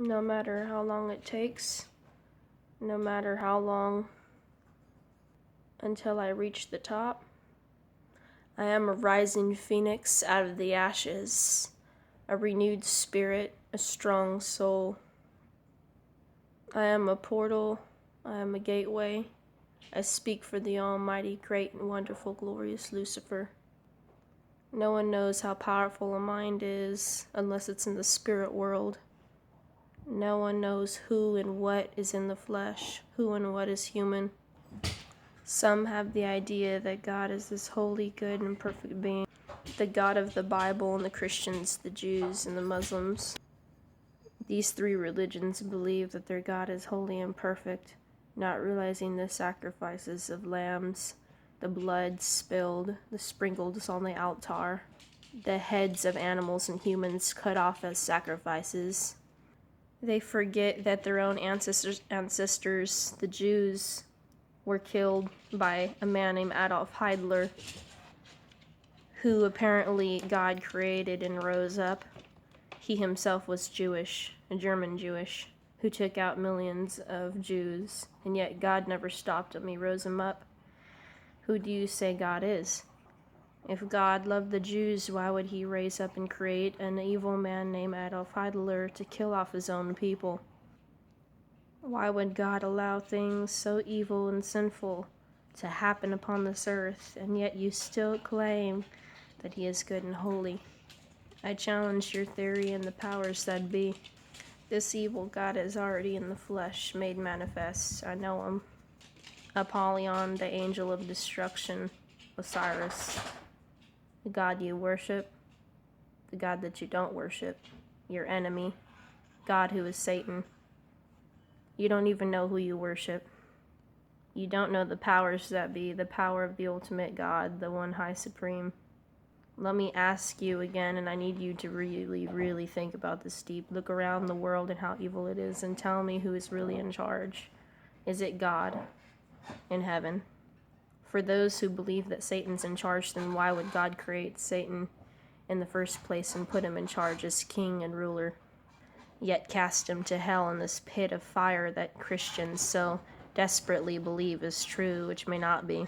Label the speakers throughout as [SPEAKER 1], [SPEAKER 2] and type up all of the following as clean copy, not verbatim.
[SPEAKER 1] No matter how long it takes, no matter how long until I reach the top, I am a rising phoenix out of the ashes, a renewed spirit, a strong soul. I am a portal, I am a gateway. I speak for the almighty, great and wonderful, glorious Lucifer. No one knows how powerful a mind is unless it's in the spirit world. No one knows who and what is in the flesh, who and what is human. Some have the idea that God is this holy, good, and perfect being, the God of the Bible and the Christians, the Jews, and the Muslims. These three religions believe that their God is holy and perfect, not realizing the sacrifices of lambs, the blood spilled, the sprinkles on the altar, the heads of animals and humans cut off as sacrifices. They forget that their own ancestors, the Jews, were killed by a man named Adolf Hitler, who apparently God created and rose up. He himself was Jewish, a German Jewish, who took out millions of Jews, and yet God never stopped him. He rose him up. Who do you say God is? If God loved the Jews, why would he raise up and create an evil man named Adolf Hitler to kill off his own people? Why would God allow things so evil and sinful to happen upon this earth, and yet you still claim that he is good and holy? I challenge your theory and the powers that be. This evil God is already in the flesh, made manifest. I know him. Apollyon, the angel of destruction. Osiris, the God you worship. The God that you don't worship. Your enemy. God who is Satan. You don't even know who you worship. You don't know the powers that be, the power of the ultimate God, the one high supreme. Let me ask you again, and I need you to really, really think about this deep. Look around the world and how evil it is, and tell me who is really in charge. Is it God in heaven? For those who believe that Satan's in charge, then why would God create Satan in the first place and put him in charge as king and ruler, yet cast him to hell in this pit of fire that Christians so desperately believe is true, which may not be?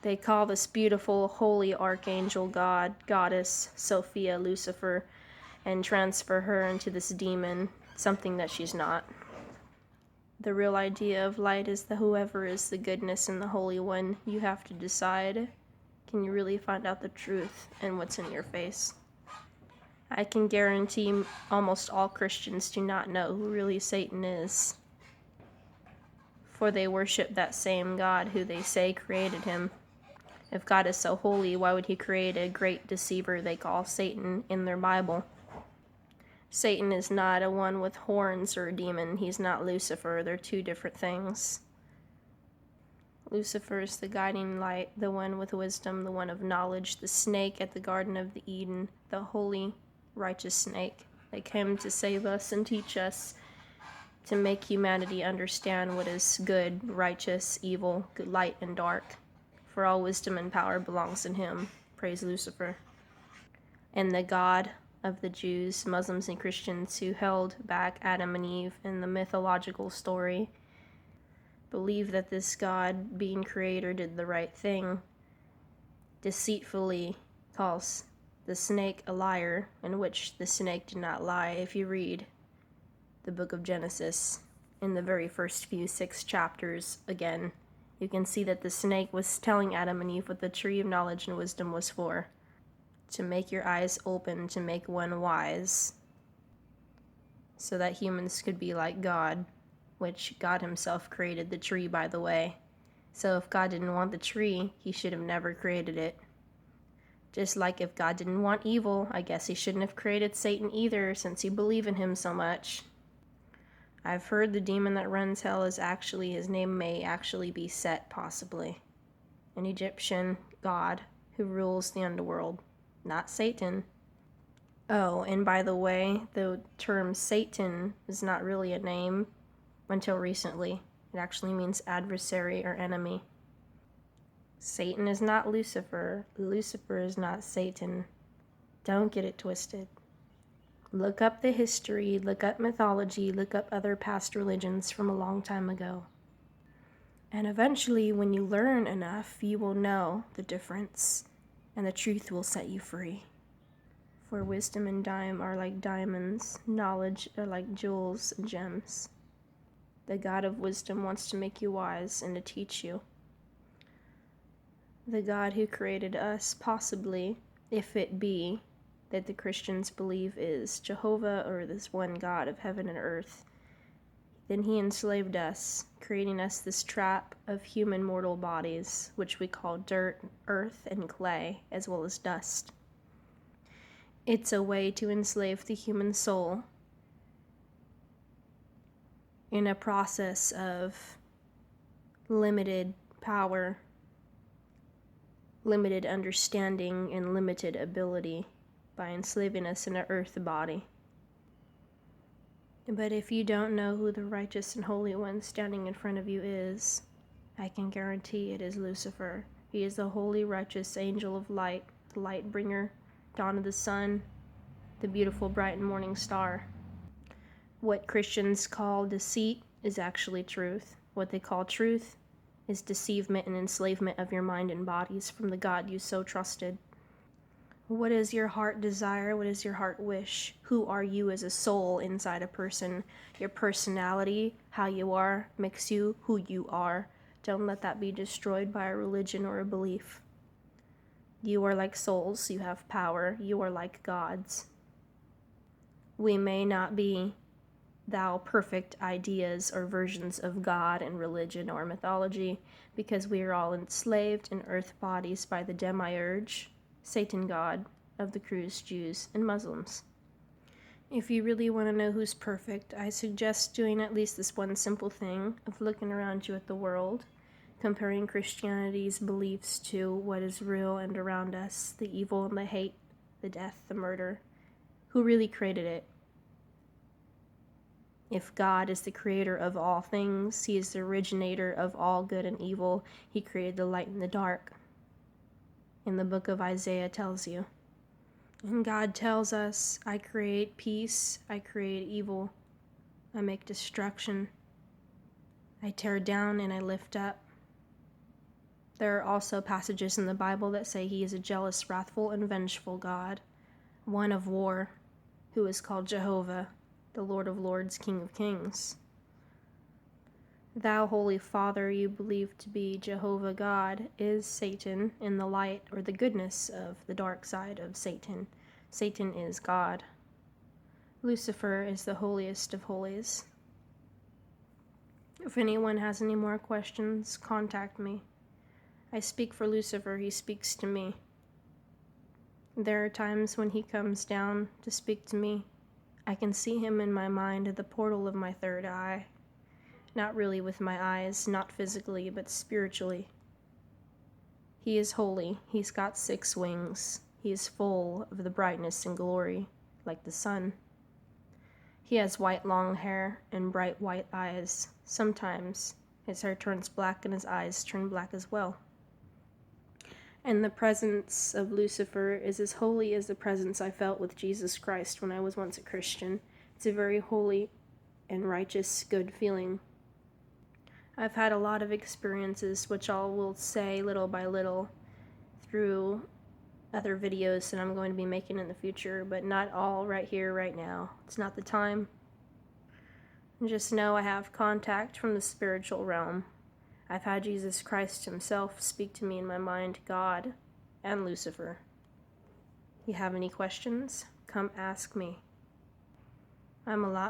[SPEAKER 1] They call this beautiful, holy archangel god, goddess, Sophia, Lucifer, and transfer her into this demon, something that she's not. The real idea of light is that whoever is the goodness and the Holy One, you have to decide, can you really find out the truth and what's in your face? I can guarantee almost all Christians do not know who really Satan is, for they worship that same God who they say created him. If God is so holy, why would he create a great deceiver they call Satan in their Bible? Satan is not a one with horns or a demon. He's not Lucifer. They're two different things. Lucifer is the guiding light, the one with wisdom, the one of knowledge, the snake at the Garden of the Eden, the holy, righteous snake. They came to save us and teach us, to make humanity understand what is good, righteous, evil, good, light, and dark. For all wisdom and power belongs in him. Praise Lucifer. And the God of the Jews, Muslims, and Christians who held back Adam and Eve in the mythological story believe that this God, being creator, did the right thing, deceitfully calls the snake a liar, in which the snake did not lie. If you read the book of Genesis, in the very first 6 chapters, again, you can see that the snake was telling Adam and Eve what the tree of knowledge and wisdom was for. To make your eyes open, to make one wise, so that humans could be like God, which God himself created the tree, by the way. So if God didn't want the tree, he should have never created it. Just like if God didn't want evil, I guess he shouldn't have created Satan either, since you believe in him so much. I've heard the demon that runs hell is actually, his name may actually be Set, possibly. An Egyptian god who rules the underworld, not Satan. Oh, and by the way, the term Satan is not really a name until recently. It actually means adversary or enemy. Satan is not Lucifer. Lucifer is not Satan. Don't get it twisted. Look up the history, look up mythology, look up other past religions from a long time ago. And eventually, when you learn enough, you will know the difference, and the truth will set you free. For wisdom and dime are like diamonds, knowledge are like jewels and gems. The God of wisdom wants to make you wise and to teach you. The God who created us, possibly, if it be that the Christians believe is Jehovah or this one God of heaven and earth, then he enslaved us, creating us this trap of human mortal bodies, which we call dirt, earth, and clay, as well as dust. It's a way to enslave the human soul in a process of limited power, limited understanding, and limited ability by enslaving us in an earth body. But if you don't know who the righteous and holy one standing in front of you is, I can guarantee it is Lucifer. He is the holy, righteous angel of light, the light bringer, dawn of the sun, the beautiful, bright and morning star. What Christians call deceit is actually truth. What they call truth is deceivement and enslavement of your mind and bodies from the God you so trusted. What is your heart desire? What is your heart wish? Who are you as a soul inside a person? Your personality, how you are, makes you who you are. Don't let that be destroyed by a religion or a belief. You are like souls. You have power. You are like gods. We may not be thou perfect ideas or versions of God and religion or mythology, because we are all enslaved in earth bodies by the demiurge, Satan God of the Druze, Jews, and Muslims. If you really want to know who's perfect, I suggest doing at least this one simple thing of looking around you at the world, comparing Christianity's beliefs to what is real and around us, the evil and the hate, the death, the murder. Who really created it? If God is the creator of all things, he is the originator of all good and evil. He created the light and the dark. In the book of Isaiah tells you. And God tells us, I create peace, I create evil, I make destruction, I tear down and I lift up. There are also passages in the Bible that say he is a jealous, wrathful, and vengeful God, one of war, who is called Jehovah, the Lord of Lords, King of Kings. Thou, Holy Father, you believe to be Jehovah God, is Satan in the light or the goodness of the dark side of Satan. Satan is God. Lucifer is the holiest of holies. If anyone has any more questions, contact me. I speak for Lucifer, he speaks to me. There are times when he comes down to speak to me. I can see him in my mind at the portal of my third eye. Not really with my eyes, not physically, but spiritually. He is holy. He's got 6 wings. He is full of the brightness and glory, like the sun. He has white long hair and bright white eyes. Sometimes his hair turns black and his eyes turn black as well. And the presence of Lucifer is as holy as the presence I felt with Jesus Christ when I was once a Christian. It's a very holy and righteous, good feeling. I've had a lot of experiences, which I will say little by little through other videos that I'm going to be making in the future, but not all right here, right now. It's not the time. Just know I have contact from the spiritual realm. I've had Jesus Christ himself speak to me in my mind, God, and Lucifer. You have any questions? Come ask me. I'm a lot